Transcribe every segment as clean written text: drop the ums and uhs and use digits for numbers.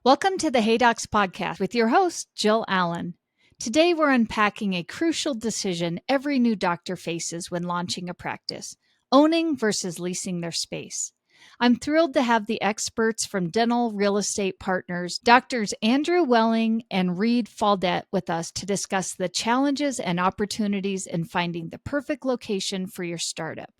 Welcome to the Hey Docs podcast with your host, Jill Allen. Today, we're unpacking a crucial decision every new doctor faces when launching a practice: owning versus leasing their space. I'm thrilled to have the experts from Dental Real Estate Partners, Doctors Andrew Welling and Reed Faldette, with us to discuss the challenges and opportunities in finding the perfect location for your startup.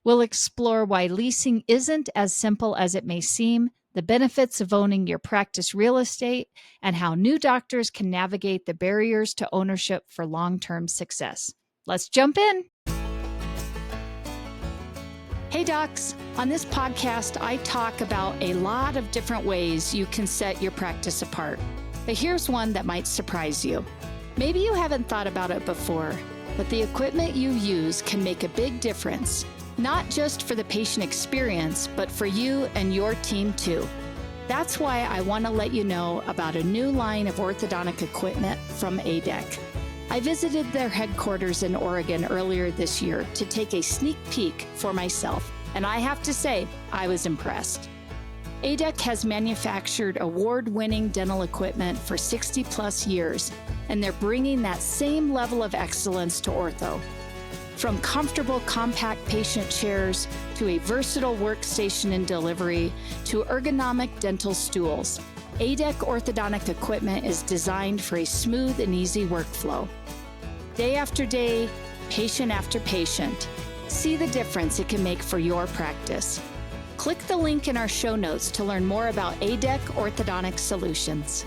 We'll explore why leasing isn't as simple as it may seem, the benefits of owning your practice real estate, and how new doctors can navigate the barriers to ownership for long-term success. Let's jump in. Hey docs, on this podcast, I talk about a lot of different ways you can set your practice apart. But here's one that might surprise you. Maybe you haven't thought about it before, but the equipment you use can make a big difference. Not just for the patient experience, but for you and your team too. That's why I want to let you know about a new line of orthodontic equipment from ADEC. I visited their headquarters in Oregon earlier this year to take a sneak peek for myself, and I have to say, I was impressed. ADEC has manufactured award-winning dental equipment for 60 plus years, and they're bringing that same level of excellence to ortho. From comfortable, compact patient chairs to a versatile workstation and delivery to ergonomic dental stools, ADEC orthodontic equipment is designed for a smooth and easy workflow. Day after day, patient after patient, see the difference it can make for your practice. Click the link in our show notes to learn more about ADEC Orthodontic Solutions.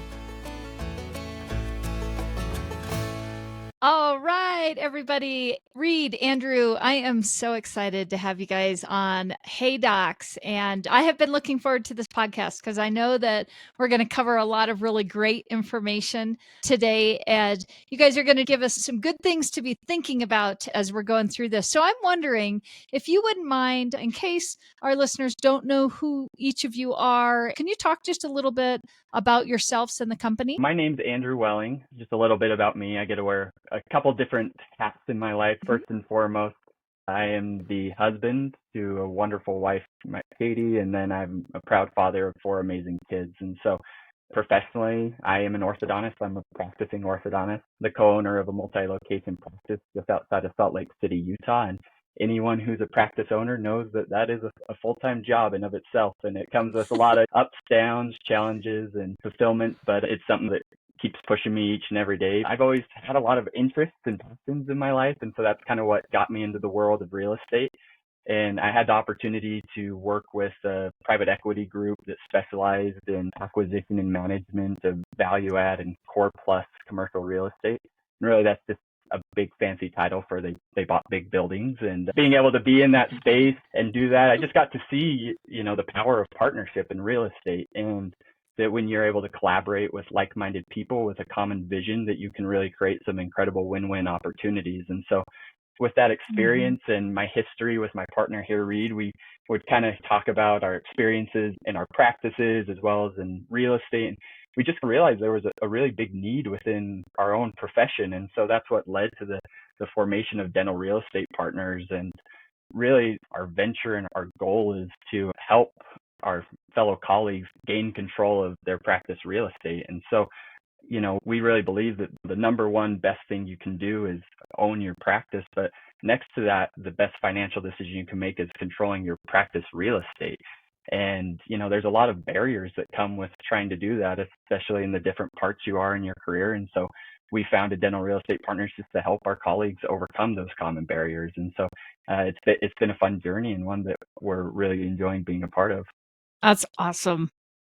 All right, everybody. Reed, Andrew, I am so excited to have you guys on Hey Docs. And I have been looking forward to this podcast because I know that we're going to cover a lot of really great information today. And you guys are going to give us some good things to be thinking about as we're going through this. So I'm wondering if you wouldn't mind, in case our listeners don't know who each of you are, can you talk just a little bit about yourselves and the company? My name's Andrew Welling. Just a little bit about me. I get to wear a couple different hats in my life. First and foremost, I am the husband to a wonderful wife, Katie, and then I'm a proud father of 4 amazing kids. And so professionally, I am an orthodontist. I'm a practicing orthodontist, the co-owner of a multi-location practice just outside of Salt Lake City, Utah. And anyone who's a practice owner knows that that is a full-time job in of itself, and it comes with a lot of ups, downs, challenges, and fulfillment, but it's something that keeps pushing me each and every day. I've always had a lot of interests and passions in my life, and so that's kind of what got me into the world of real estate. And I had the opportunity to work with a private equity group that specialized in acquisition and management of value add and core plus commercial real estate. And really, that's just a big fancy title for they bought big buildings. And being able to be in that space and do that, I just got to see, the power of partnership in real estate, and that when you're able to collaborate with like-minded people with a common vision, that you can really create some incredible win-win opportunities. And so with that experience and my history with my partner here, Reed, we would kind of talk about our experiences in our practices as well as in real estate. And we just realized there was a really big need within our own profession. And so that's what led to the formation of Dental Real Estate Partners. And really our venture and our goal is to help our fellow colleagues gain control of their practice real estate. And so we really believe that the number one best thing you can do is own your practice. But next to that, the best financial decision you can make is controlling your practice real estate. And, there's a lot of barriers that come with trying to do that, especially in the different parts you are in your career. And so we founded Dental Real Estate Partners just to help our colleagues overcome those common barriers. And so it's been a fun journey and one that we're really enjoying being a part of. That's awesome.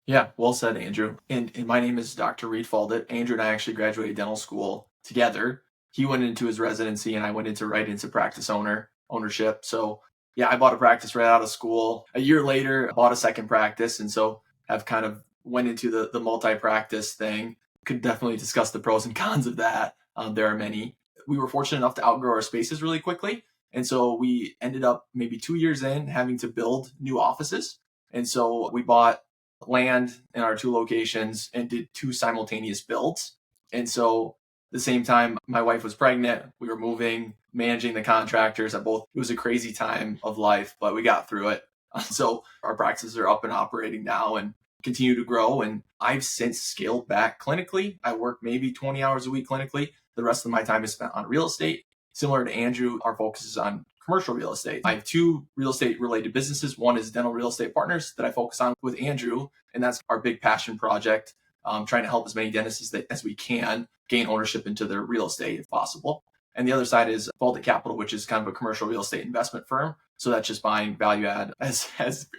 Yeah, well said, Andrew. And my name is Dr. Reed Faldette. Andrew and I actually graduated dental school together. He went into his residency and I went right into practice ownership. So yeah, I bought a practice right out of school. A year later, I bought a second practice. And so have kind of went into the multi-practice thing. Could definitely discuss the pros and cons of that. There are many. We were fortunate enough to outgrow our spaces really quickly. And so we ended up maybe 2 years in having to build new offices. And so we bought land in our 2 locations and did 2 simultaneous builds. And so the same time my wife was pregnant, we were moving, managing the contractors at both. It was a crazy time of life, but we got through it. So our practices are up and operating now and continue to grow. And I've since scaled back clinically. I work maybe 20 hours a week clinically. The rest of my time is spent on real estate. Similar to Andrew, our focus is on commercial real estate. I have 2 real estate related businesses. One is Dental Real Estate Partners that I focus on with Andrew, and that's our big passion project, trying to help as many dentists as we can gain ownership into their real estate if possible. And the other side is Faldit Capital, which is kind of a commercial real estate investment firm. So that's just buying value add, as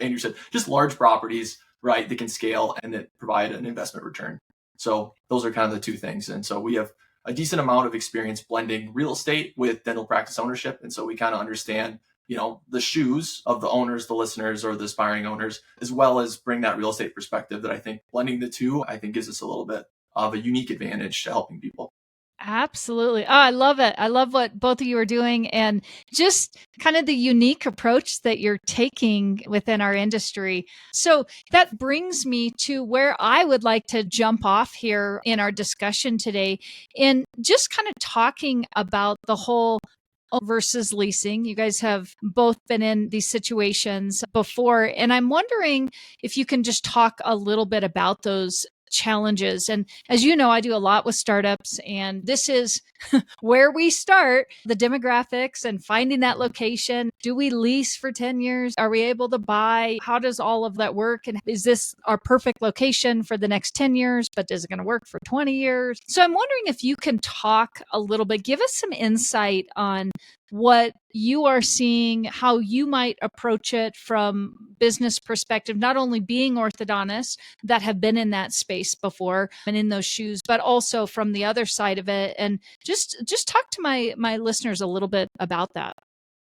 Andrew said, just large properties, right, that can scale and that provide an investment return. So those are kind of the 2 things. And so we have a decent amount of experience blending real estate with dental practice ownership. And so we kind of understand, the shoes of the owners, the listeners, or the aspiring owners, as well as bring that real estate perspective that I think blending the 2, I think gives us a little bit of a unique advantage to helping people. Absolutely. Oh, I love it. I love what both of you are doing and just kind of the unique approach that you're taking within our industry. So that brings me to where I would like to jump off here in our discussion today in just kind of talking about the whole versus leasing. You guys have both been in these situations before, and I'm wondering if you can just talk a little bit about those challenges. And as you know, I do a lot with startups, and this is where we start the demographics and finding that location. Do we lease for 10 years? Are we able to buy? How does all of that work? And is this our perfect location for the next 10 years, but is it going to work for 20 years? So I'm wondering if you can talk a little bit, give us some insight on what you are seeing, how you might approach it from business perspective, not only being orthodontists that have been in that space before and in those shoes, but also from the other side of it. And just talk to my listeners a little bit about that.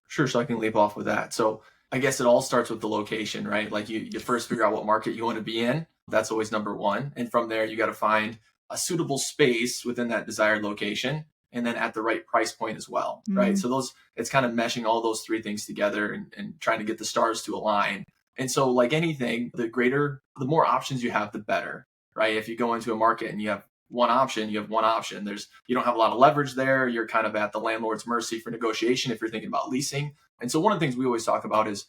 Sure. So I can leap off with that. So I guess it all starts with the location, right? Like you first figure out what market you want to be in. That's always number 1. And from there, you got to find a suitable space within that desired location, and then at the right price point as well, right? So it's kind of meshing all those 3 things together and trying to get the stars to align. And so like anything, the more options you have, the better, right? If you go into a market and you have one option, you have one option. You don't have a lot of leverage there. You're kind of at the landlord's mercy for negotiation if you're thinking about leasing. And so one of the things we always talk about is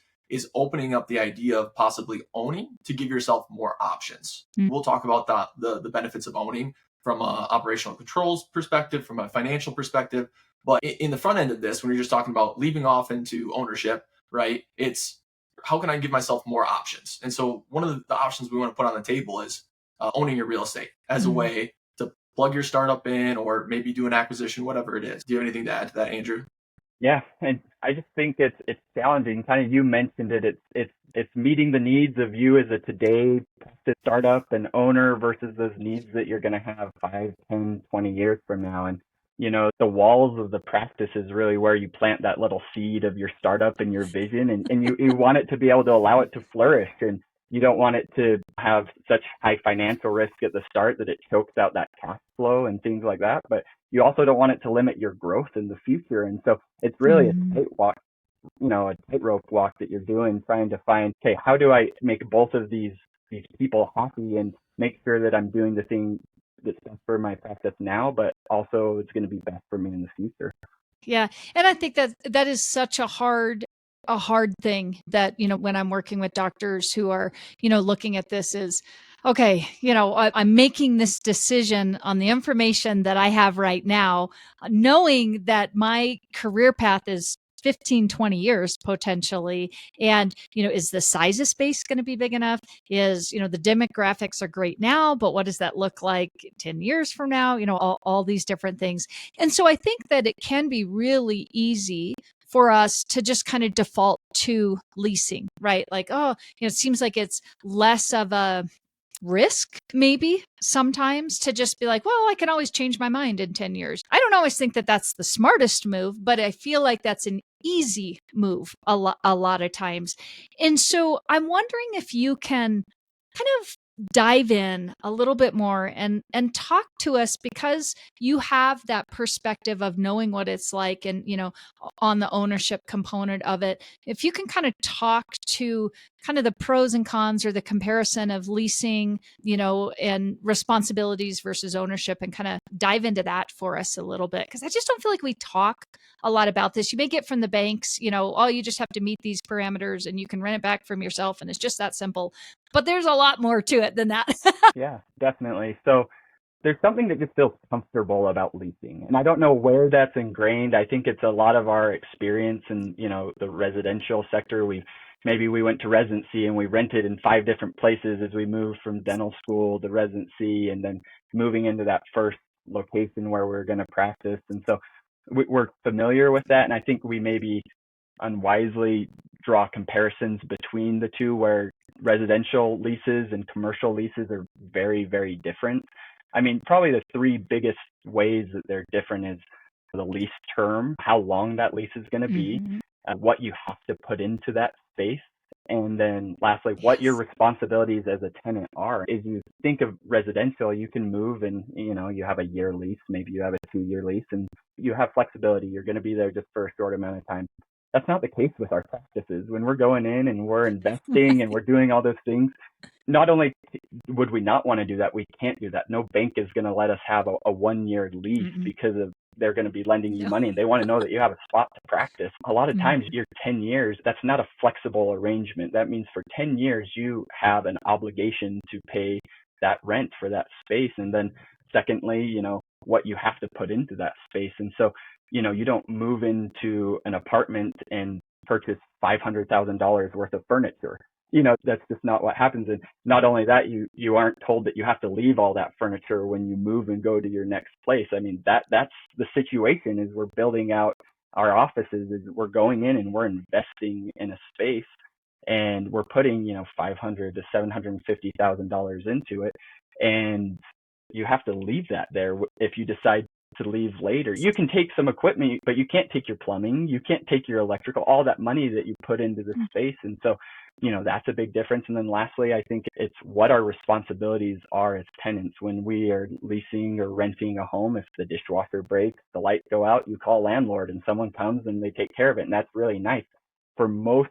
opening up the idea of possibly owning to give yourself more options. We'll talk about the benefits of owning from an operational controls perspective, from a financial perspective. But in the front end of this, when you're just talking about leaping off into ownership, right, it's how can I give myself more options? And so one of the options we want to put on the table is owning your real estate as a way to plug your startup in, or maybe do an acquisition, whatever it is. Do you have anything to add to that, Andrew? Yeah, and I just think it's challenging. Kind of you mentioned it. It's meeting the needs of you as a today startup and owner versus those needs that you're going to have 5, 10, 20 years from now. And the walls of the practice is really where you plant that little seed of your startup and your vision, and you want it to be able to allow it to flourish. And you don't want it to have such high financial risk at the start that it chokes out that cash flow and things like that. But you also don't want it to limit your growth in the future. And so it's really a tightrope walk that you're doing, trying to find, okay, how do I make both of these people happy and make sure that I'm doing the thing that's best for my practice now, but also it's going to be best for me in the future. Yeah. And I think that is such a hard thing that, when I'm working with doctors who are, looking at this is, okay, I'm making this decision on the information that I have right now, knowing that my career path is 15, 20 years potentially. And, is the size of space going to be big enough? Is, the demographics are great now, but what does that look like 10 years from now? All these different things. And so I think that it can be really easy for us to just kind of default to leasing, right? Like, it seems like it's less of a risk maybe sometimes to just be like, well, I can always change my mind in 10 years. I don't always think that that's the smartest move, but I feel like that's an easy move a lot of times. And so I'm wondering if you can kind of dive in a little bit more and talk to us, because you have that perspective of knowing what it's like and, on the ownership component of it. If you can kind of talk to kind of the pros and cons or the comparison of leasing, and responsibilities versus ownership, and kind of dive into that for us a little bit. Because I just don't feel like we talk a lot about this. You may get from the banks, you just have to meet these parameters and you can rent it back from yourself. And it's just that simple. but there's a lot more to it than that. Yeah, definitely. So there's something that just feels comfortable about leasing. And I don't know where that's ingrained. I think it's a lot of our experience in, the residential sector. Maybe we went to residency and we rented in 5 different places as we moved from dental school to residency and then moving into that first location where we're going to practice. And so we're familiar with that. And I think we maybe unwisely draw comparisons between the two where residential leases and commercial leases are very, very different. I mean, probably the 3 biggest ways that they're different is the lease term, how long that lease is going to be, what you have to put into that space, and then lastly, what your responsibilities as a tenant are. As you think of residential, you can move and, you have a year lease, maybe you have a 2-year lease, and you have flexibility. You're going to be there just for a short amount of time. That's not the case with our practices. When we're going in and we're investing and we're doing all those things, not only would we not want to do that, we can't do that. No bank is going to let us have a 1-year lease because they're going to be lending you money and they want to know that you have a spot to practice. A lot of times you're 10 years, that's not a flexible arrangement. That means for 10 years, you have an obligation to pay that rent for that space. And then secondly, what you have to put into that space. And so, you don't move into an apartment and purchase $500,000 worth of furniture. That's just not what happens. And not only that, you aren't told that you have to leave all that furniture when you move and go to your next place. I mean, that's the situation. Is we're building out our offices, is we're going in and we're investing in a space and we're putting, $500,000 to $750,000 into it. And you have to leave that there if you decide to leave later. You can take some equipment, but you can't take your plumbing, you can't take your electrical, all that money that you put into the space. And so, that's a big difference. And then lastly, I think it's what our responsibilities are as tenants when we are leasing or renting a home. If the dishwasher breaks, the lights go out, you call landlord and someone comes and they take care of it. And that's really nice. For most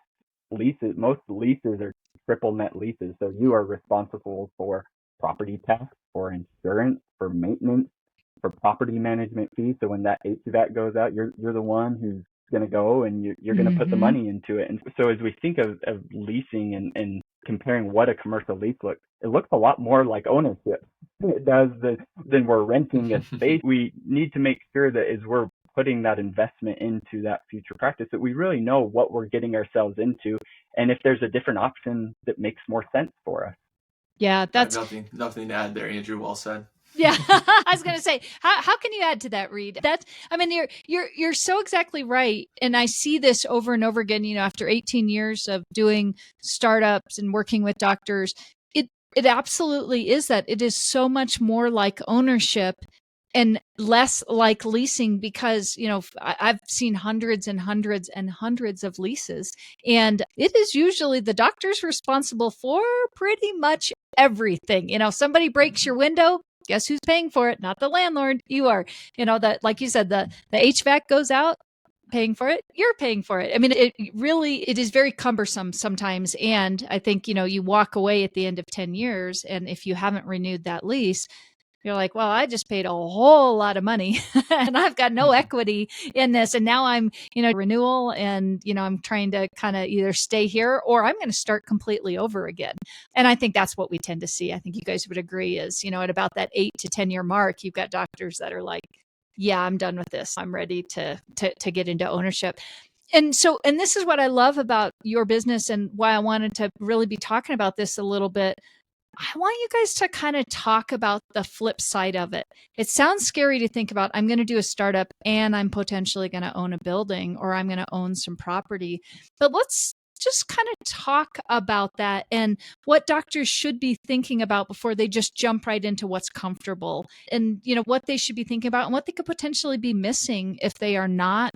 leases are triple net leases. So you are responsible for property tax, for insurance, for maintenance, for property management fees. So when that HVAC goes out, you're the one who's going to go and you're going to put the money into it. And so as we think of leasing and comparing what a commercial lease looks, it looks a lot more like ownership. It does than we're renting a space. We need to make sure that as we're putting that investment into that future practice, that we really know what we're getting ourselves into. And if there's a different option that makes more sense for us. Yeah, that's nothing to add there, Andrew. Well said. Yeah, I was going to say, how can you add to that, Reed? You're so exactly right. And I see this over and over again, after 18 years of doing startups and working with doctors, it absolutely is that. It is so much more like ownership and less like leasing because, I've seen hundreds and hundreds and hundreds of leases. And it is usually the doctor's responsible for pretty much everything. Somebody breaks your window, guess who's paying for it? Not the landlord. You are. That, like you said, the HVAC goes out, paying for it. You're paying for it. I mean, it is very cumbersome sometimes. And I think, you walk away at the end of 10 years. And if you haven't renewed that lease, you're like, well, I just paid a whole lot of money and I've got no equity in this. And now I'm, renewal and, I'm trying to kind of either stay here or I'm going to start completely over again. And I think that's what we tend to see. I think you guys would agree is, at about that 8 to 10 year mark, you've got doctors that are like, yeah, I'm done with this. I'm ready to get into ownership. And this is what I love about your business and why I wanted to really be talking about this a little bit. I want you guys to kind of talk about the flip side of it. It sounds scary to think about, I'm going to do a startup and I'm potentially going to own a building or I'm going to own some property. But let's just kind of talk about that and what doctors should be thinking about before they just jump right into what's comfortable and, what they should be thinking about and what they could potentially be missing if they are not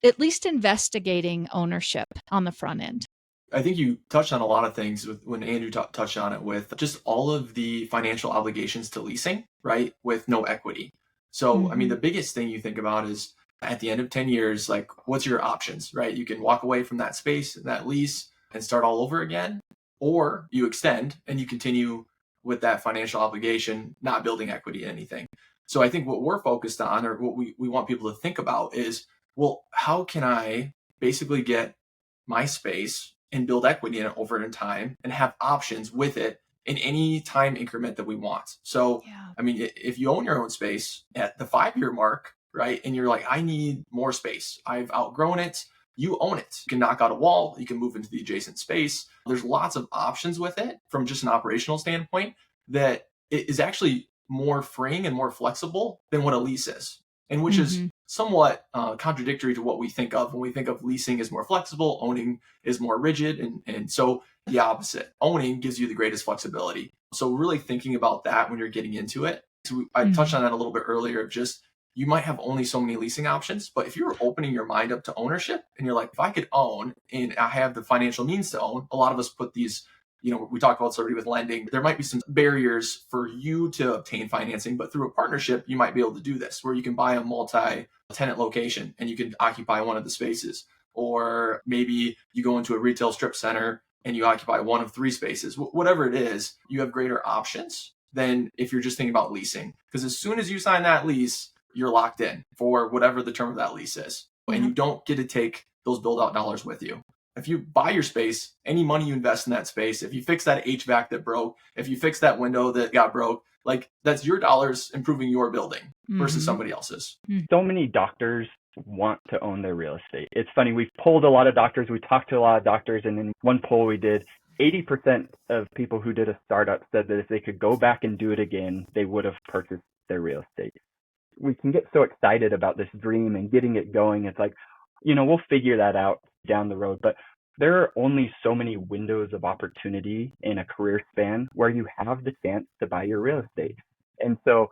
at least investigating ownership on the front end. I think you touched on a lot of things when Andrew touched on it with just all of the financial obligations to leasing, right? With no equity. So, I mean, the biggest thing you think about is at the end of 10 years, like what's your options, right? You can walk away from that space, that lease and start all over again, or you extend and you continue with that financial obligation, not building equity in anything. So I think what we're focused on or what we want people to think about is, well, how can I basically get my space and build equity in it over in time and have options with it in any time increment that we want. So, I mean, if you own your own space at the 5-year mark, right, and you're like, I need more space, I've outgrown it, you own it. You can knock out a wall, you can move into the adjacent space. There's lots of options with it from just an operational standpoint that it is actually more freeing and more flexible than what a lease is, and which is somewhat contradictory to what we think of when we think of leasing as more flexible, owning is more rigid. And so the opposite, owning gives you the greatest flexibility. So really thinking about that when you're getting into it. So I touched on that a little bit earlier, of just, you might have only so many leasing options, but if you're opening your mind up to ownership and you're like, if I could own and I have the financial means to own, a lot of us put these, we talk about already with lending, there might be some barriers for you to obtain financing, but through a partnership, you might be able to do this, where you can buy a multi-tenant location and you can occupy one of the spaces. Or maybe you go into a retail strip center and you occupy one of 3 spaces. Whatever it is, you have greater options than if you're just thinking about leasing. Because as soon as you sign that lease, you're locked in for whatever the term of that lease is. And you don't get to take those build out dollars with you. If you buy your space, any money you invest in that space, if you fix that HVAC that broke, if you fix that window that got broke, like, that's your dollars improving your building versus somebody else's. So many doctors want to own their real estate. It's funny, we've polled a lot of doctors, we talked to a lot of doctors, and in one poll we did, 80% of people who did a startup said that if they could go back and do it again, they would have purchased their real estate. We can get so excited about this dream and getting it going. It's like, we'll figure that out down the road. But there are only so many windows of opportunity in a career span where you have the chance to buy your real estate. And so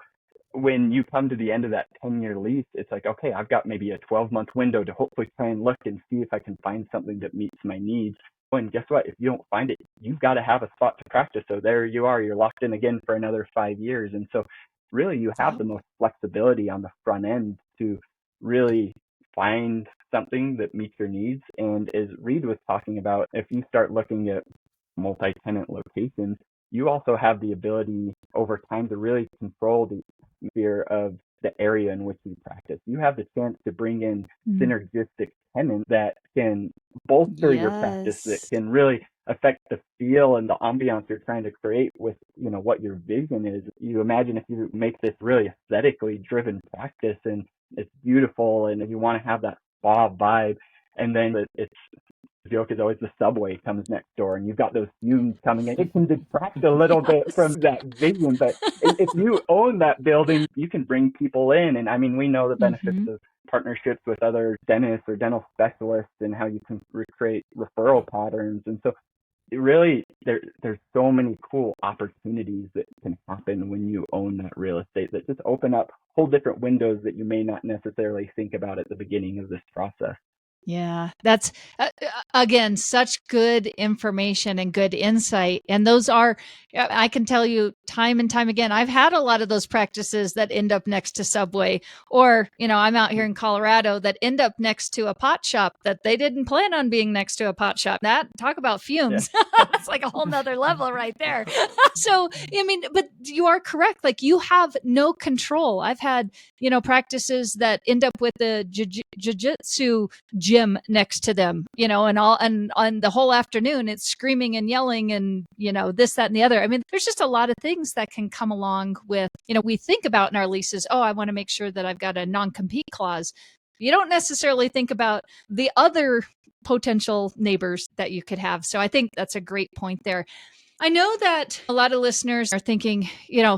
when you come to the end of that 10-year lease, it's like, okay, I've got maybe a 12-month window to hopefully try and look and see if I can find something that meets my needs. And guess what? If you don't find it, you've got to have a spot to practice. So there you are, you're locked in again for another 5 years. And so really you have the most flexibility on the front end to really find something that meets your needs. And as Reed was talking about, if you start looking at multi-tenant locations, you also have the ability over time to really control the sphere of the area in which you practice. You have the chance to bring in synergistic tenants that can bolster your practice, that can really affect the feel and the ambiance you're trying to create with, what your vision is. You imagine if you make this really aesthetically driven practice and it's beautiful and you want to have that spa vibe, and then the joke is always the subway comes next door and you've got those fumes coming in. It can detract a little bit from that vision, but if you own that building, you can bring people in. And I mean, we know the benefits of partnerships with other dentists or dental specialists and how you can recreate referral patterns. And so really, there's so many cool opportunities that can happen when you own that real estate that just open up whole different windows that you may not necessarily think about at the beginning of this process. Yeah, that's, again, such good information and good insight. And those are, I can tell you time and time again, I've had a lot of those practices that end up next to Subway, or, I'm out here in Colorado that end up next to a pot shop that they didn't plan on being next to a pot shop. Talk about fumes. Yeah. It's like a whole nother level right there. So, I mean, but you are correct. Like, you have no control. I've had, practices that end up with the jiu-jitsu gym next to them, and on the whole afternoon, it's screaming and yelling and, this, that, and the other. I mean, there's just a lot of things that can come along with, we think about in our leases, I want to make sure that I've got a non-compete clause. You don't necessarily think about the other potential neighbors that you could have. So I think that's a great point there. I know that a lot of listeners are thinking,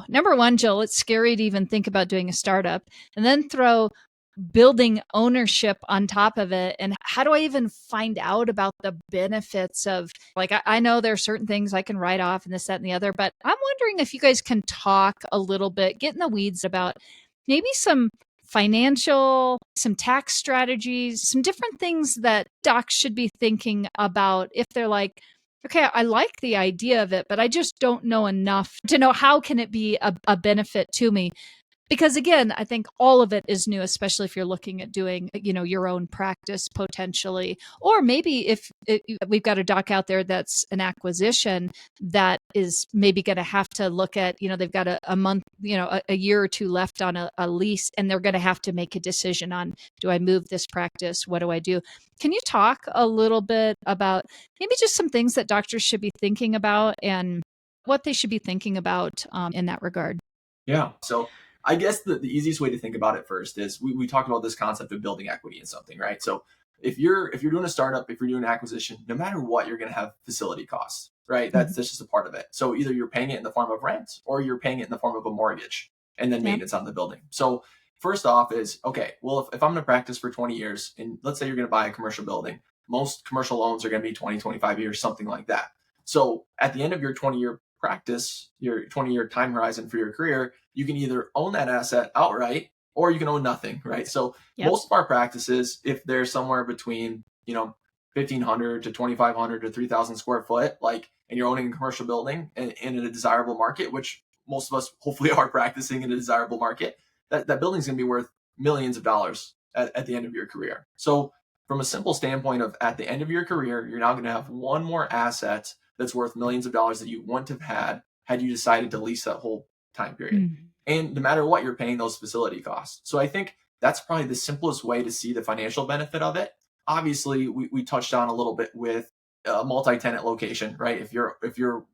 number one, Jill, it's scary to even think about doing a startup, and then throw building ownership on top of it. And how do I even find out about the benefits of, like, I know there are certain things I can write off and this, that, and the other, but I'm wondering if you guys can talk a little bit, get in the weeds about maybe some financial, some tax strategies, some different things that docs should be thinking about if they're like, okay, I like the idea of it, but I just don't know enough to know how can it be a benefit to me. Because again, I think all of it is new, especially if you're looking at doing, your own practice potentially, or maybe if we've got a doc out there that's an acquisition that is maybe going to have to look at, they've got a month, a year or two left on a lease, and they're going to have to make a decision on, do I move this practice? What do I do? Can you talk a little bit about maybe just some things that doctors should be thinking about and what they should be thinking about in that regard? Yeah. So I guess the easiest way to think about it first is we talked about this concept of building equity in something, right? So if you're doing a startup, if you're doing an acquisition, no matter what, you're going to have facility costs, right? That's just a part of it. So either you're paying it in the form of rent or you're paying it in the form of a mortgage and then maintenance on the building. So first off is, okay, well, if I'm going to practice for 20 years and let's say you're going to buy a commercial building, most commercial loans are going to be 20, 25 years, something like that. So at the end of your 20-year practice, your 20-year time horizon for your career, you can either own that asset outright or you can own nothing, right? So most of our practices, if they're somewhere between, 1,500 to 2,500 to 3,000 square foot, and you're owning a commercial building and in a desirable market, which most of us hopefully are practicing in a desirable market, that building's going to be worth millions of dollars at the end of your career. So from a simple standpoint of at the end of your career, you're now going to have one more asset that's worth millions of dollars that you wouldn't have had you decided to lease that whole time period. Mm-hmm. And no matter what, you're paying those facility costs. So I think that's probably the simplest way to see the financial benefit of it. Obviously, we touched on a little bit with a multi-tenant location, right? If you're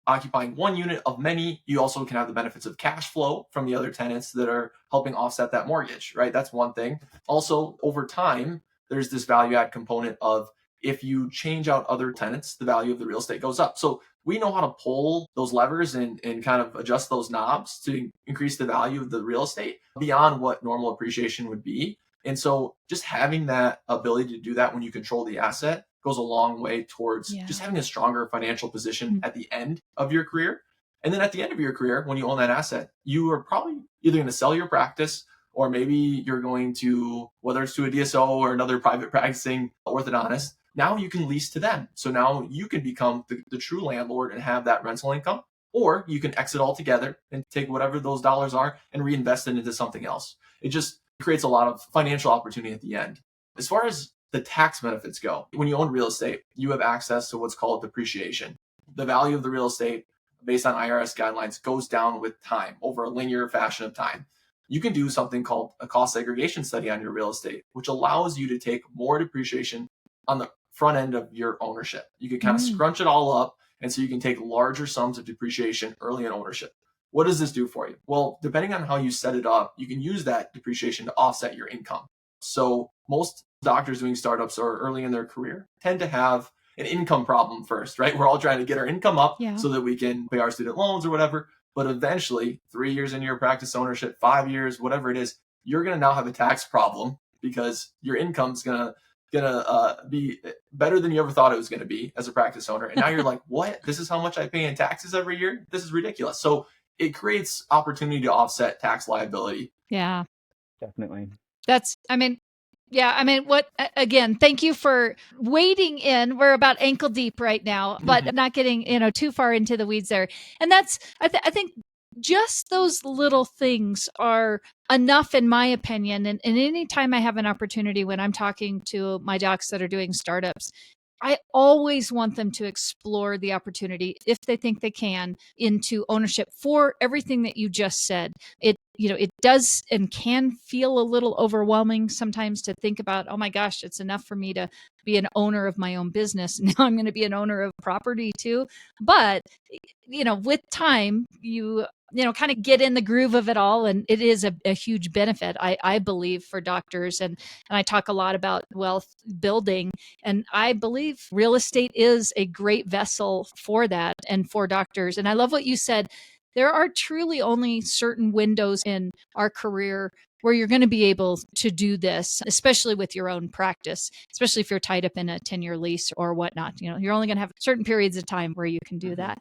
occupying one unit of many, you also can have the benefits of cash flow from the other tenants that are helping offset that mortgage, right? That's one thing. Also, over time, there's this value add component of if you change out other tenants, the value of the real estate goes up. So we know how to pull those levers and kind of adjust those knobs to increase the value of the real estate beyond what normal appreciation would be. And so just having that ability to do that when you control the asset goes a long way towards just having a stronger financial position at the end of your career. And then at the end of your career, when you own that asset, you are probably either going to sell your practice or maybe you're going to, whether it's to a DSO or another private practicing orthodontist, now you can lease to them. So now you can become the true landlord and have that rental income, or you can exit altogether and take whatever those dollars are and reinvest it into something else. It just creates a lot of financial opportunity at the end. As far as the tax benefits go, when you own real estate, you have access to what's called depreciation. The value of the real estate based on IRS guidelines goes down with time over a linear fashion of time. You can do something called a cost segregation study on your real estate, which allows you to take more depreciation on the front end of your ownership. You can kind of scrunch it all up. And so you can take larger sums of depreciation early in ownership. What does this do for you? Well, depending on how you set it up, you can use that depreciation to offset your income. So most doctors doing startups or early in their career tend to have an income problem first, right? We're all trying to get our income up so that we can pay our student loans or whatever. But eventually, 3 years into your practice ownership, 5 years, whatever it is, you're going to now have a tax problem because your income's going to be better than you ever thought it was going to be as a practice owner. And now you're like, what? This is how much I pay in taxes every year? This is ridiculous. So it creates opportunity to offset tax liability. Yeah. Definitely. Again, thank you for wading in. We're about ankle deep right now, but not getting, too far into the weeds there. And that's, I think just those little things are enough, in my opinion. And anytime I have an opportunity when I'm talking to my docs that are doing startups, I always want them to explore the opportunity, if they think they can, into ownership for everything that you just said. It does and can feel a little overwhelming sometimes to think about, oh my gosh, it's enough for me to be an owner of my own business. Now I'm going to be an owner of property too. But, with time, you kind of get in the groove of it all. And it is a huge benefit, I believe, for doctors. And I talk a lot about wealth building. And I believe real estate is a great vessel for that and for doctors. And I love what you said. There are truly only certain windows in our career where you're going to be able to do this, especially with your own practice, especially if you're tied up in a 10-year lease or whatnot. You're only going to have certain periods of time where you can do that.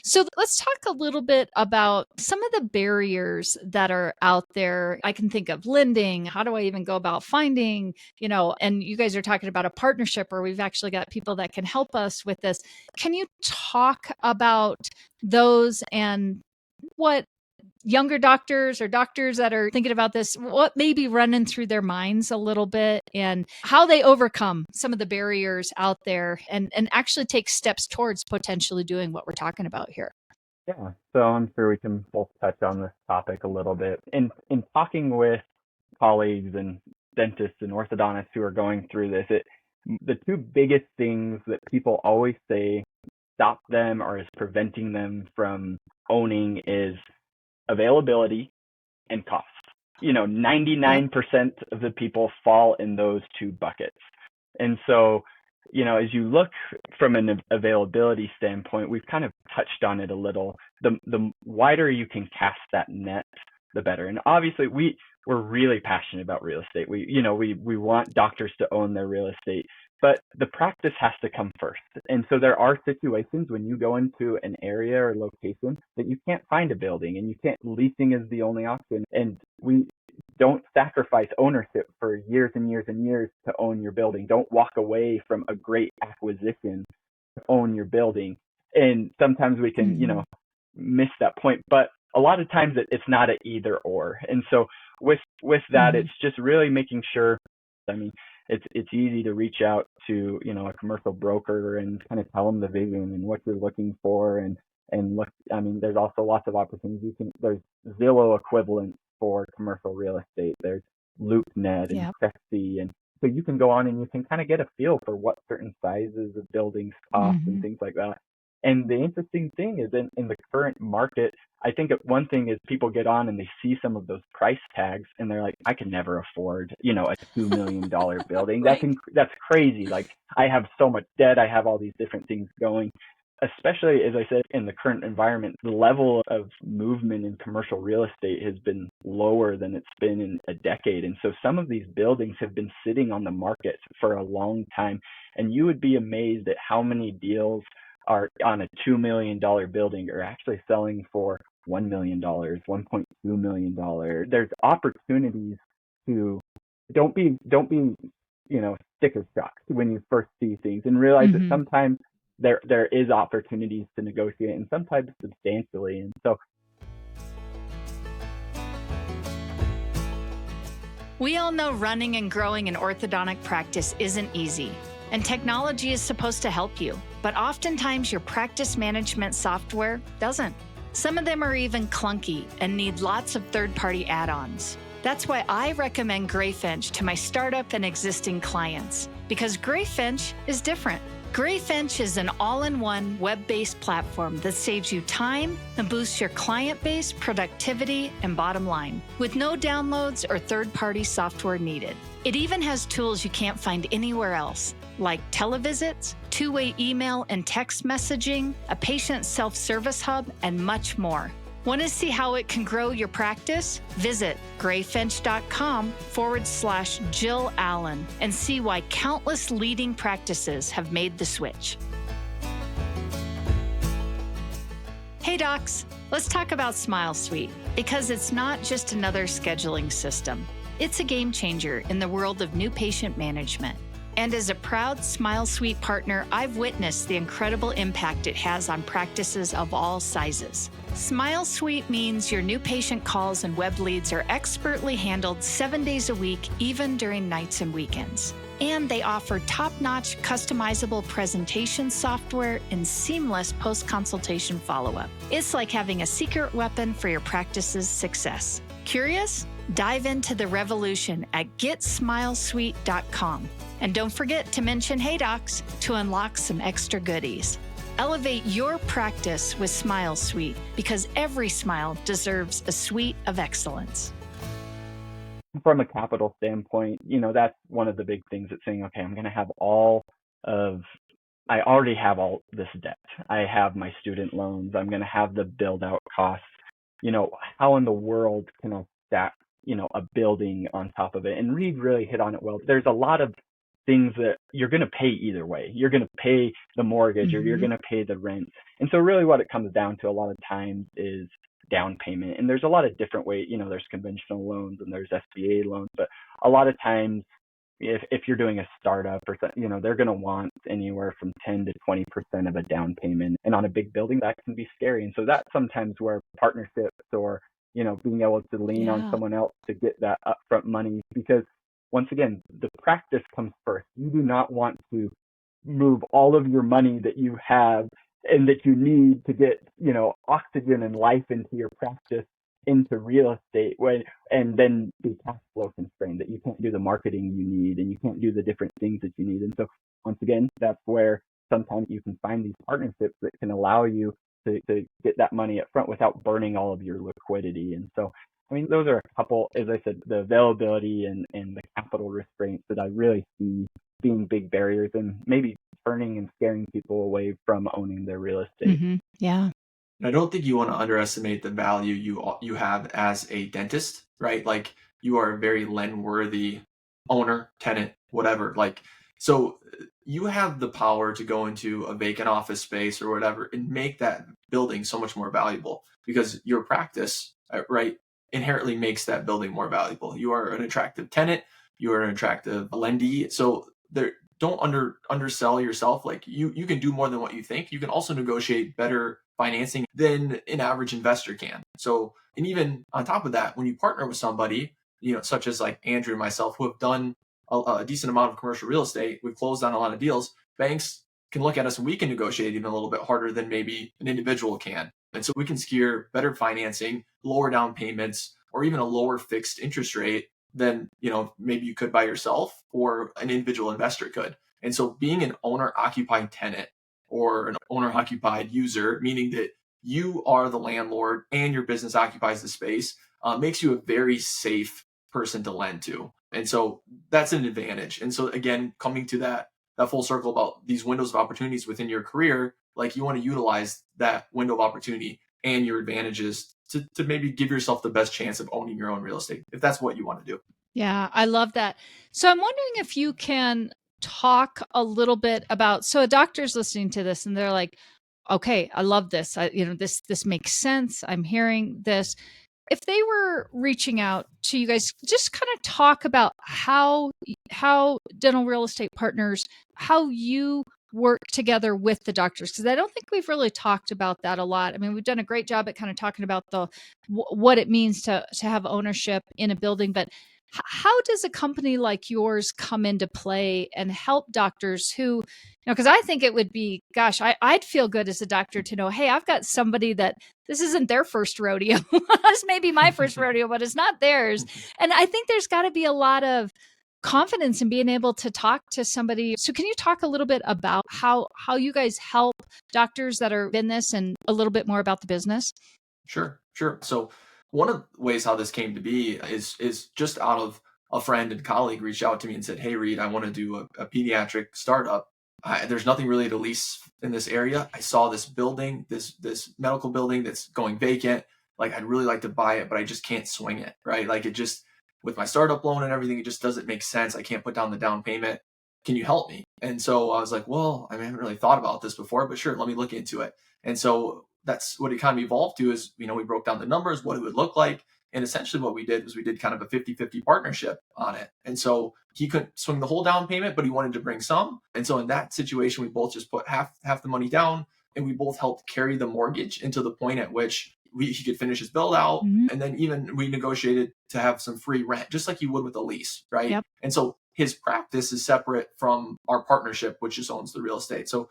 So let's talk a little bit about some of the barriers that are out there. I can think of lending. How do I even go about finding, and you guys are talking about a partnership where we've actually got people that can help us with this. Can you talk about those and what younger doctors or doctors that are thinking about this, what may be running through their minds a little bit and how they overcome some of the barriers out there and actually take steps towards potentially doing what we're talking about here. Yeah, so I'm sure we can both touch on this topic a little bit. In talking with colleagues and dentists and orthodontists who are going through this, the two biggest things that people always say stop them or is preventing them from owning is availability and cost. 99% of the people fall in those two buckets. And so, as you look from an availability standpoint, we've kind of touched on it a little. The wider you can cast that net, the better. And obviously, we're really passionate about real estate. We want doctors to own their real estate, but the practice has to come first. And so there are situations when you go into an area or location that you can't find a building and leasing is the only option. And we don't sacrifice ownership for years and years and years to own your building. Don't walk away from a great acquisition to own your building. And sometimes we can, miss that point, but a lot of times it's not an either or. And so with that, it's just really making sure, it's easy to reach out to, a commercial broker and kind of tell them the vision and what you're looking for and look, there's also lots of opportunities. There's Zillow equivalents for commercial real estate. There's LoopNet and Crexy. And so you can go on and you can kind of get a feel for what certain sizes of buildings cost and things like that. And the interesting thing is in the current market, I think one thing is people get on and they see some of those price tags and they're like, I can never afford, a $2 million building. Right. That's crazy. Like I have so much debt. I have all these different things going. Especially, as I said, in the current environment, the level of movement in commercial real estate has been lower than it's been in a decade. And so some of these buildings have been sitting on the market for a long time. And you would be amazed at how many deals are on a $2 million building are actually selling for $1 million, $1.2 million. There's opportunities to don't be sticker shock when you first see things and realize that sometimes there is opportunities to negotiate and sometimes substantially. And so we all know running and growing an orthodontic practice isn't easy, and technology is supposed to help you, but oftentimes your practice management software doesn't. Some of them are even clunky and need lots of third-party add-ons. That's why I recommend Greyfinch to my startup and existing clients, because Greyfinch is different. Greyfinch is an all-in-one web-based platform that saves you time and boosts your client base, productivity, and bottom line, with no downloads or third-party software needed. It even has tools you can't find anywhere else, like televisits, two-way email and text messaging, a patient self-service hub, and much more. Want to see how it can grow your practice? Visit greyfinch.com/Jill Allen and see why countless leading practices have made the switch. Hey docs, let's talk about Smile Suite, because it's not just another scheduling system. It's a game changer in the world of new patient management. And as a proud Smile Suite partner, I've witnessed the incredible impact it has on practices of all sizes. Smile Suite means your new patient calls and web leads are expertly handled 7 days a week, even during nights and weekends. And they offer top-notch customizable presentation software and seamless post-consultation follow-up. It's like having a secret weapon for your practice's success. Curious? Dive into the revolution at getsmilesuite.com. And don't forget to mention Hey Docs to unlock some extra goodies. Elevate your practice with Smile Suite, because every smile deserves a suite of excellence. From a capital standpoint, that's one of the big things that's saying, okay, I already have all this debt. I have my student loans. I'm going to have the build out costs. How in the world can I stack, a building on top of it? And Reed really hit on it well. There's a lot of things that you're going to pay either way. You're going to pay the mortgage or you're going to pay the rent. And so really what it comes down to a lot of times is down payment. And there's a lot of different ways, there's conventional loans and there's SBA loans, but a lot of times if you're doing a startup or something, they're going to want anywhere from 10 to 20% of a down payment. And on a big building, that can be scary. And so that's sometimes where partnerships or, being able to lean on someone else to get that upfront money, because once again, the practice comes first. You do not want to move all of your money that you have and that you need to get, oxygen and life into your practice into real estate and then be cash flow constrained, that you can't do the marketing you need and you can't do the different things that you need. And so once again, that's where sometimes you can find these partnerships that can allow you to get that money up front without burning all of your liquidity. And so, those are a couple, as I said, the availability and the capital restraints that I really see being big barriers and maybe turning and scaring people away from owning their real estate. Mm-hmm. Yeah. I don't think you want to underestimate the value you have as a dentist, right? Like, you are a very lend-worthy owner, tenant, whatever. Like, so you have the power to go into a vacant office space or whatever and make that building so much more valuable, because your practice, right, inherently makes that building more valuable. You are an attractive tenant. You are an attractive lendee. So don't undersell yourself. Like, you can do more than what you think. You can also negotiate better financing than an average investor can. So, and even on top of that, when you partner with somebody, such as like Andrew and myself, who have done a decent amount of commercial real estate, we've closed on a lot of deals. Banks can look at us and we can negotiate even a little bit harder than maybe an individual can. And so we can secure better financing, lower down payments, or even a lower fixed interest rate than, maybe you could by yourself or an individual investor could. And so being an owner occupied tenant or an owner occupied user, meaning that you are the landlord and your business occupies the space, makes you a very safe person to lend to. And so that's an advantage. And so again, coming to that full circle about these windows of opportunities within your career, like, you want to utilize that window of opportunity and your advantages to maybe give yourself the best chance of owning your own real estate, if that's what you want to do. Yeah, I love that. So I'm wondering if you can talk a little bit about, so a doctor's listening to this and they're like, okay, I love this. This makes sense. I'm hearing this. If they were reaching out to you guys, just kind of talk about how dental real estate partners, how you work together with the doctors, because I don't think we've really talked about that a lot. We've done a great job at kind of talking about what it means to have ownership in a building, but how does a company like yours come into play and help doctors who, because I think it would be, gosh, I'd feel good as a doctor to know, hey, I've got somebody that this isn't their first rodeo. This may be my first rodeo, but it's not theirs. And I think there's got to be a lot of confidence in being able to talk to somebody. So can you talk a little bit about how you guys help doctors that are in this and a little bit more about the business? Sure. So one of the ways how this came to be is just out of a friend and colleague reached out to me and said, hey, Reed, I want to do a pediatric startup. There's nothing really to lease in this area. I saw this building, this medical building that's going vacant. Like, I'd really like to buy it, but I just can't swing it, right? Like, it just, with my startup loan and everything, it just doesn't make sense. I can't put down the down payment. Can you help me? And so I was like, well, I haven't really thought about this before, but sure, let me look into it. And so that's what it kind of evolved to is, we broke down the numbers, what it would look like. And essentially what we did was we did kind of a 50-50 partnership on it. And so he couldn't swing the whole down payment, but he wanted to bring some. And so in that situation, we both just put half the money down, and we both helped carry the mortgage until the point at which he could finish his build out. Mm-hmm. And then even we negotiated to have some free rent, just like you would with a lease, right? Yep. And so his practice is separate from our partnership, which just owns the real estate. So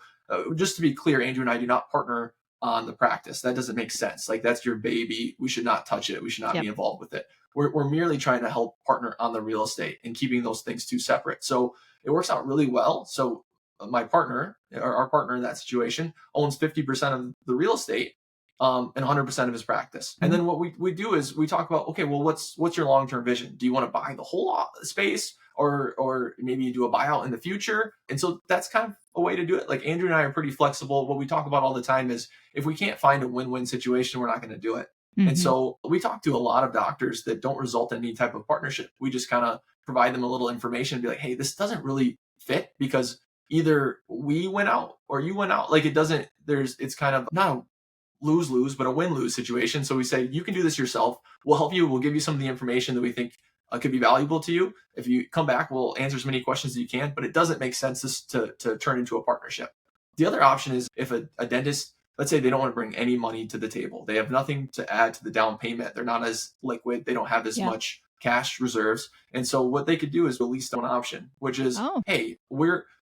just to be clear, Andrew and I do not partner on the practice. That doesn't make sense. Like, that's your baby. We should not touch it. We should not be involved with it. We're merely trying to help partner on the real estate and keeping those things two separate. So it works out really well. So my partner, or our partner in that situation, owns 50% of the real estate and 100% of his practice. Mm-hmm. And then what we do is we talk about, okay, well, what's your long-term vision? Do you want to buy the whole space? Or maybe you do a buyout in the future. And so that's kind of a way to do it. Like, Andrew and I are pretty flexible. What we talk about all the time is, if we can't find a win-win situation, we're not going to do it. Mm-hmm. And so we talk to a lot of doctors that don't result in any type of partnership. We just kind of provide them a little information and be like, hey, this doesn't really fit, because either we went out or you went out. Like, it's kind of not a lose-lose, but a win-lose situation. So we say, you can do this yourself. We'll help you. We'll give you some of the information that we think could be valuable to you. If you come back, we'll answer as many questions as you can, but it doesn't make sense to turn into a partnership. The other option is if a dentist let's say they don't want to bring any money to the table. They have nothing to add to the down payment. They're not as liquid. They don't have as Yeah. much cash reserves. And so what they could do is release one option, which is, Oh. hey,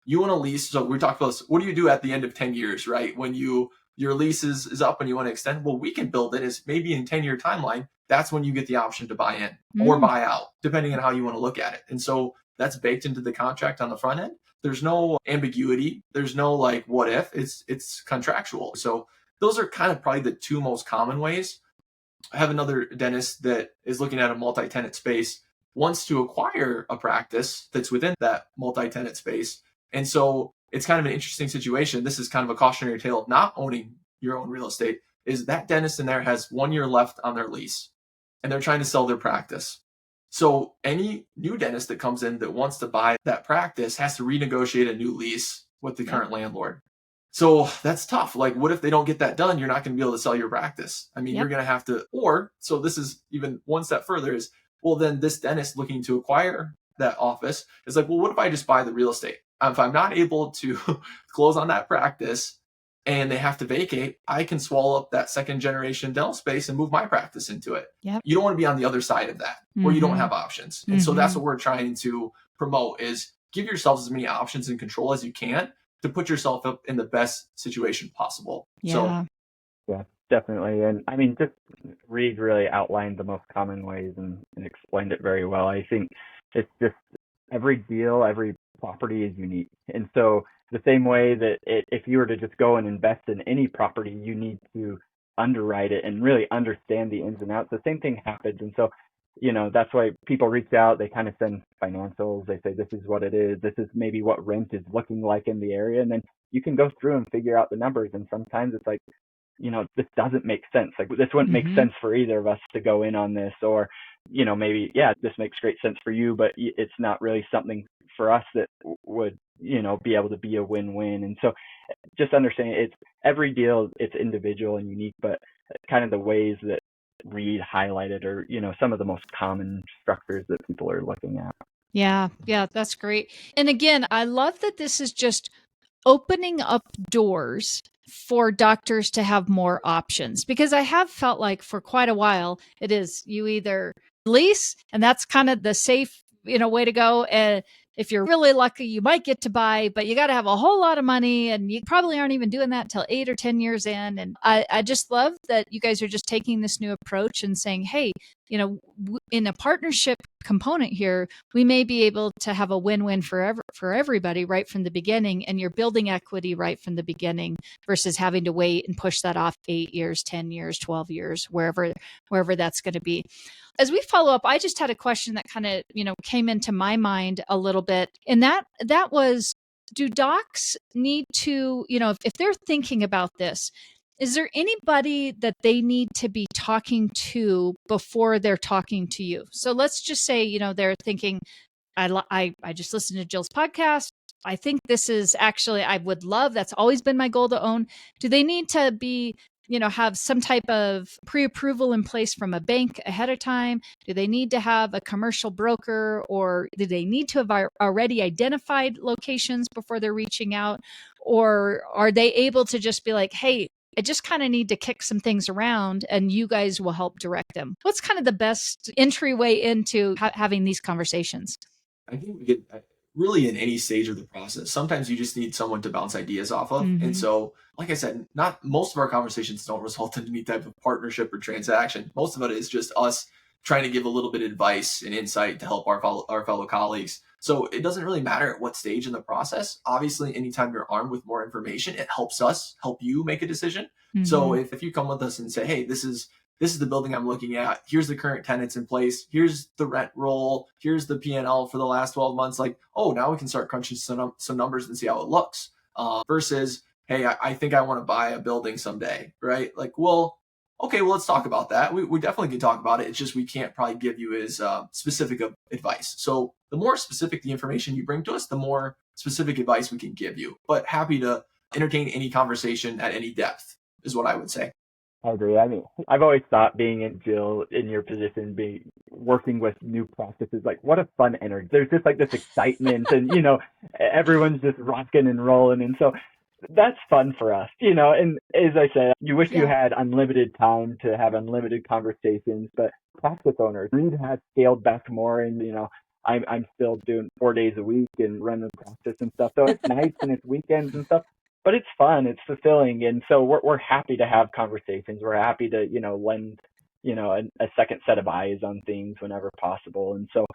you want to lease. So we talked about this. What do you do at the end of 10 years, right? When your lease is up and you want to extend, well, we can build it as maybe in 10-year timeline. That's when you get the option to buy in or buy out, depending on how you want to look at it. And so that's baked into the contract on the front end. There's no ambiguity. There's no like, what if? It's contractual. So those are kind of probably the two most common ways. I have another dentist that is looking at a multi-tenant space, wants to acquire a practice that's within that multi-tenant space. And so it's kind of an interesting situation. This is kind of a cautionary tale of not owning your own real estate, is that dentist in there has 1 year left on their lease and they're trying to sell their practice. So any new dentist that comes in that wants to buy that practice has to renegotiate a new lease with the current landlord. So that's tough. Like, what if they don't get that done? You're not going to be able to sell your practice. I mean, you're going to have to, so this is even one step further is, well, then this dentist looking to acquire that office is like, well, what if I just buy the real estate? If I'm not able to close on that practice and they have to vacate, I can swallow up that second generation dental space and move my practice into it. Yep. You don't want to be on the other side of that where you don't have options. And so that's what we're trying to promote is give yourselves as many options and control as you can to put yourself up in the best situation possible. Yeah. Yeah, definitely. And I mean, just Reed really outlined the most common ways and explained it very well. I think it's just every deal, every property is unique. And so the same way that if you were to just go and invest in any property, you need to underwrite it and really understand the ins and outs. The same thing happens. And so, that's why people reach out, they kind of send financials. They say, this is what it is. This is maybe what rent is looking like in the area. And then you can go through and figure out the numbers. And sometimes it's like, this doesn't make sense. Like this wouldn't make sense for either of us to go in on this, or, maybe, this makes great sense for you, but it's not really something for us that would, be able to be a win-win. And so just understanding it's every deal, it's individual and unique, but kind of the ways that Reed highlighted are, some of the most common structures that people are looking at. Yeah, that's great. And again, I love that this is just opening up doors for doctors to have more options, because I have felt like for quite a while, it is you either lease, and that's kind of the safe, way to go. And if you're really lucky, you might get to buy, but you got to have a whole lot of money, and you probably aren't even doing that until 8 or 10 years in. And I just love that you guys are just taking this new approach and saying, hey, in a partnership component here, we may be able to have a win-win for everybody right from the beginning, and you're building equity right from the beginning versus having to wait and push that off 8 years, 10 years, 12 years, wherever that's going to be. As we follow up, I just had a question that kind of, came into my mind a little bit. And that was, do docs need to, if they're thinking about this, is there anybody that they need to be talking to before they're talking to you? So let's just say, they're thinking, I just listened to Jill's podcast. I think this is actually, I would love, that's always been my goal to own. Do they need to be, have some type of pre-approval in place from a bank ahead of time? Do they need to have a commercial broker, or do they need to have already identified locations before they're reaching out? Or are they able to just be like, hey, I just kind of need to kick some things around and you guys will help direct them? What's kind of the best entryway into having these conversations? I think we get really in any stage of the process. Sometimes you just need someone to bounce ideas off of. And so, like I said, not most of our conversations don't result in any type of partnership or transaction. Most of it is just us trying to give a little bit of advice and insight to help our fellow colleagues. So it doesn't really matter at what stage in the process. Obviously, anytime you're armed with more information, it helps us help you make a decision. So if you come with us and say, hey, this is the building I'm looking at. Here's the current tenants in place. Here's the rent roll. Here's the P&L for the last 12 months. Like, oh, now we can start crunching some numbers and see how it looks. Versus, hey, I think I want to buy a building someday, right? Like, well, okay, well, let's talk about that. We definitely can talk about it. It's just we can't probably give you as specific of advice. So the more specific the information you bring to us, the more specific advice we can give you. But happy to entertain any conversation at any depth is what I would say. I agree. I mean, I've always thought being in Jill in your position, working with new practices, like what a fun energy. There's just like this excitement and, everyone's just rocking and rolling. And so that's fun for us, and as I said, you wish you Yeah. had unlimited time to have unlimited conversations, but practice owners, Reed has scaled back more, and, I'm still doing 4 days a week and running the practice and stuff. So it's nights and it's weekends and stuff, but it's fun, it's fulfilling. And so we're happy to have conversations. We're happy to, lend, a second set of eyes on things whenever possible. And so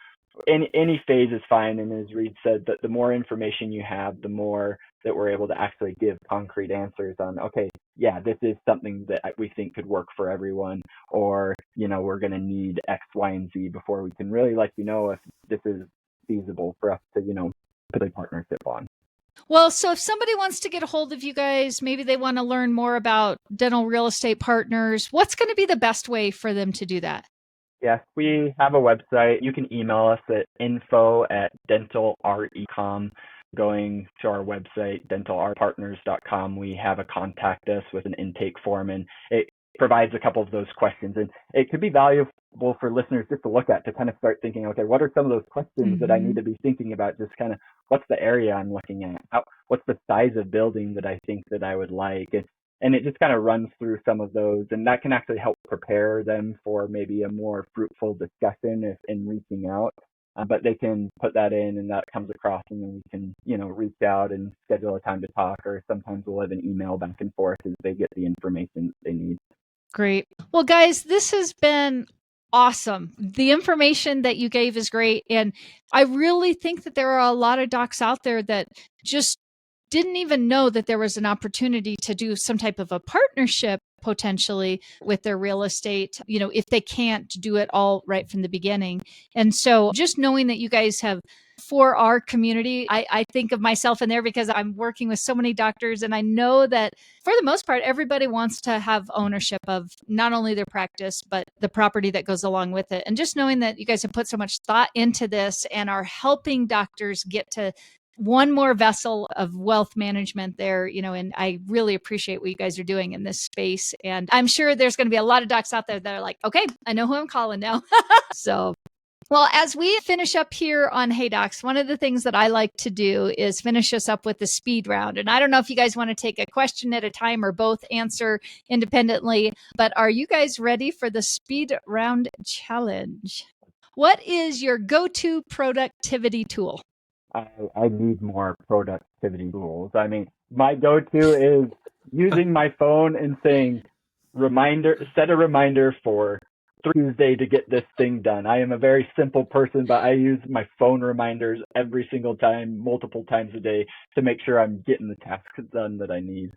any phase is fine. And as Reed said, that the more information you have, the more that we're able to actually give concrete answers on, okay, yeah, this is something that we think could work for everyone, or, we're going to need X, Y, and Z before we can really let you know if this is feasible for us to, put a partnership on. Well, so if somebody wants to get a hold of you guys, maybe they want to learn more about dental real estate partners, what's going to be the best way for them to do that? Yes, we have a website. You can email us at info@dentalrecom. Going to our website, dentalrpartners.com, we have a contact us with an intake form, and it provides a couple of those questions. And it could be valuable for listeners just to look at, to kind of start thinking, okay, what are some of those questions that I need to be thinking about? Just kind of, what's the area I'm looking at? What's the size of building that I think that I would like? And it just kind of runs through some of those, and that can actually help prepare them for maybe a more fruitful discussion in reaching out. But they can put that in, and that comes across, and then we can, reach out and schedule a time to talk, or sometimes we'll have an email back and forth as they get the information they need. Great. Well, guys, this has been awesome. The information that you gave is great. And I really think that there are a lot of docs out there that just didn't even know that there was an opportunity to do some type of a partnership potentially with their real estate, if they can't do it all right from the beginning. And so just knowing that you guys have, for our community, I think of myself in there because I'm working with so many doctors, and I know that for the most part, everybody wants to have ownership of not only their practice, but the property that goes along with it. And just knowing that you guys have put so much thought into this and are helping doctors get to one more vessel of wealth management there, and I really appreciate what you guys are doing in this space. And I'm sure there's going to be a lot of docs out there that are like, okay, I know who I'm calling now. So, well, as we finish up here on Hey Docs, one of the things that I like to do is finish us up with the speed round. And I don't know if you guys want to take a question at a time or both answer independently, but are you guys ready for the speed round challenge? What is your go-to productivity tool? I need more productivity tools. I mean, my go-to is using my phone and saying, set a reminder for Tuesday to get this thing done. I am a very simple person, but I use my phone reminders every single time, multiple times a day, to make sure I'm getting the tasks done that I need.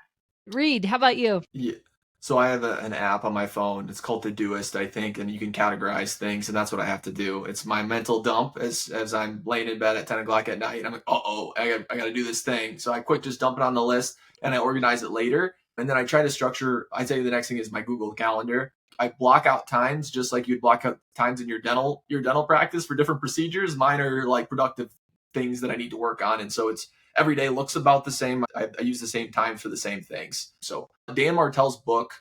Reed, how about you? Yeah. So I have an app on my phone. It's called Todoist, I think, and you can categorize things, and that's what I have to do. It's my mental dump as I'm laying in bed at 10 o'clock at night. I'm like, I got to do this thing. So I quick just dump it on the list, and I organize it later. And then I try to structure. I tell you, the next thing is my Google Calendar. I block out times just like you'd block out times in your dental practice for different procedures. Mine are like productive things that I need to work on, and so it's every day looks about the same. I use the same times for the same things. So Dan Martell's book,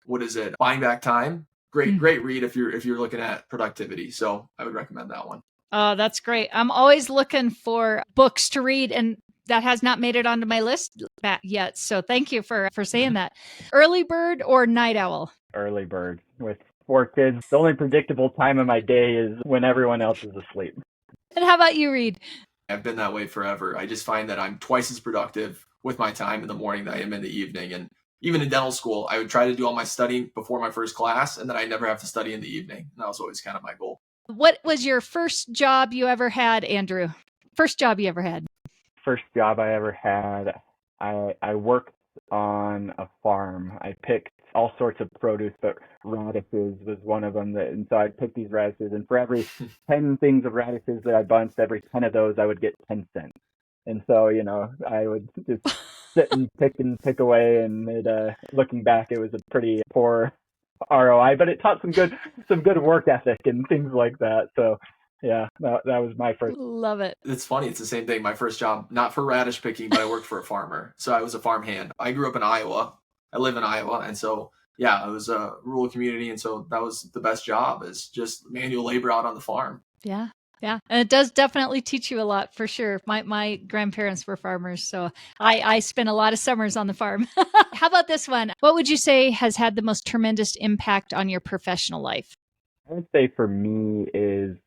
what is it? Buying Back Time. Great read if you're looking at productivity. So I would recommend that one. Oh, that's great. I'm always looking for books to read, and that has not made it onto my list yet. So thank you for saying that. Early bird or night owl? Early bird. With 4 kids, the only predictable time of my day is when everyone else is asleep. And how about you, Reed? I've been that way forever. I just find that I'm twice as productive with my time in the morning that I am in the evening. And even in dental school, I would try to do all my studying before my first class, and then I never have to study in the evening. And that was always kind of my goal. What was your first job you ever had, Andrew? First job you ever had? First job I ever had, I worked on a farm. I picked all sorts of produce, but radishes was one of them. And so I'd pick these radishes, and for every 10 things of radishes that I bunched, every 10 of those I would get 10 cents. And so, I would just sit and pick away, and looking back, it was a pretty poor ROI, but it taught some good work ethic and things like that. So yeah, that was my first. Love it. It's funny. It's the same thing. My first job, not for radish picking, but I worked for a farmer. So I was a farm hand. I grew up in Iowa. I live in Iowa. And so, yeah, it was a rural community. And so that was the best job, is just manual labor out on the farm. Yeah. Yeah. And it does definitely teach you a lot for sure. My grandparents were farmers, so I spent a lot of summers on the farm. How about this one? What would you say has had the most tremendous impact on your professional life? I would say for me is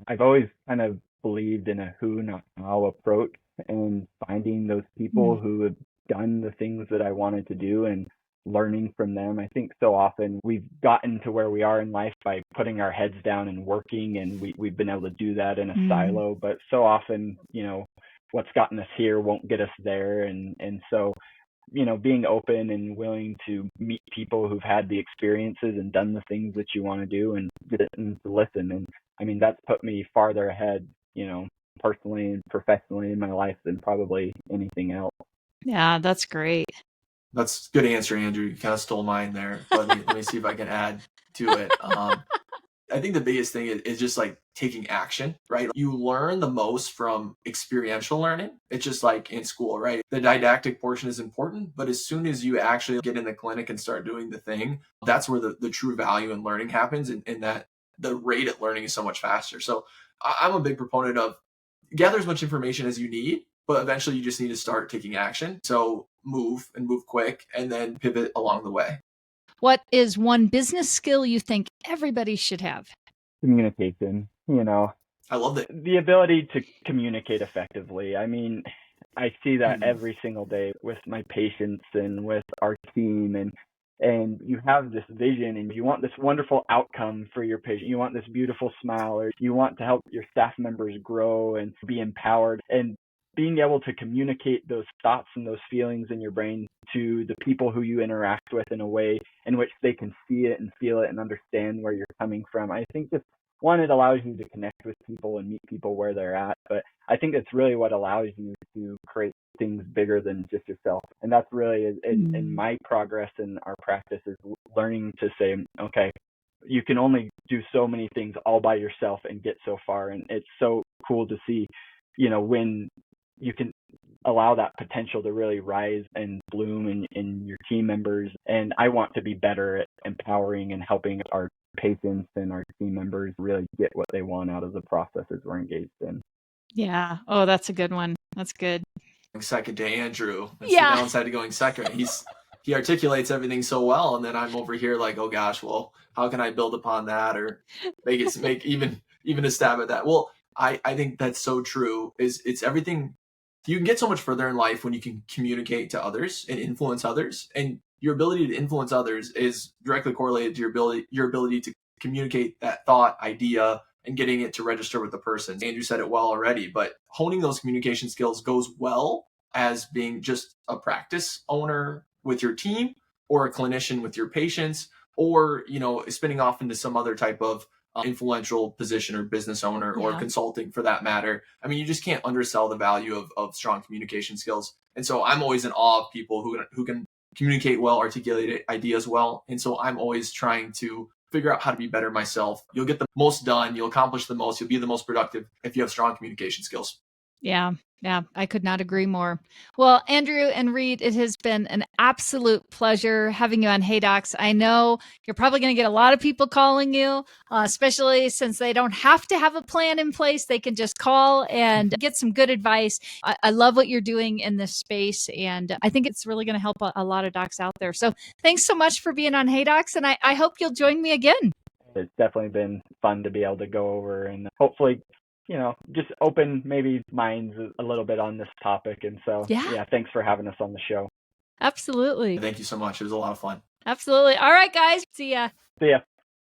I've always kind of believed in a who, not how approach, and finding those people Mm. who have done the things that I wanted to do and learning from them. I think so often we've gotten to where we are in life by putting our heads down and working, and we've been able to do that in a Mm. silo. But so often, what's gotten us here won't get us there. And so being open and willing to meet people who've had the experiences and done the things that you want to do and get them to listen. And I mean, that's put me farther ahead, personally and professionally in my life than probably anything else. Yeah, that's great. That's a good answer, Andrew. You kind of stole mine there. But let me see if I can add to it. I think the biggest thing is just like taking action, right? You learn the most from experiential learning. It's just like in school, right? The didactic portion is important, but as soon as you actually get in the clinic and start doing the thing, that's where the true value in learning happens, and that the rate at learning is so much faster. So I'm a big proponent of gather as much information as you need, but eventually you just need to start taking action. So move and move quick and then pivot along the way. What is one business skill you think everybody should have? Communication, I love that. the ability to communicate effectively. I mean, I see that Mm. every single day with my patients and with our team, and you have this vision and you want this wonderful outcome for your patient. You want this beautiful smile, or you want to help your staff members grow and be empowered, and being able to communicate those thoughts and those feelings in your brain to the people who you interact with in a way in which they can see it and feel it and understand where you're coming from. I think just one, it allows you to connect with people and meet people where they're at, but I think it's really what allows you to create things bigger than just yourself. And that's really in my progress in our practice is learning to say, okay, you can only do so many things all by yourself and get so far. And it's so cool to see, when you can allow that potential to really rise and bloom in your team members. And I want to be better at empowering and helping our patients and our team members really get what they want out of the processes we're engaged in. Yeah. Oh, that's a good one. That's good. Second to Andrew. That's Yeah. the downside to going second. He articulates everything so well, and then I'm over here like, oh gosh, well, how can I build upon that or make even a stab at that? Well, I think that's so true. It's everything. You can get so much further in life when you can communicate to others and influence others, and your ability to influence others is directly correlated to your ability to communicate that thought, idea, and getting it to register with the person. Andrew said it well already, but honing those communication skills goes well as being just a practice owner with your team or a clinician with your patients, or spinning off into some other type of influential position or business owner or consulting for that matter. I mean, you just can't undersell the value of strong communication skills. And so I'm always in awe of people who can communicate well, articulate ideas well. And so I'm always trying to figure out how to be better myself. You'll get the most done. You'll accomplish the most. You'll be the most productive if you have strong communication skills. Yeah. Yeah. I could not agree more. Well, Andrew and Reed, it has been an absolute pleasure having you on Hey Docs. I know you're probably going to get a lot of people calling you, especially since they don't have to have a plan in place. They can just call and get some good advice. I love what you're doing in this space, and I think it's really going to help a lot of docs out there. So thanks so much for being on Hey Docs, and I hope you'll join me again. It's definitely been fun to be able to go over and hopefully just open maybe minds a little bit on this topic. And so, yeah, thanks for having us on the show. Absolutely. Thank you so much. It was a lot of fun. Absolutely. All right, guys. See ya. See ya.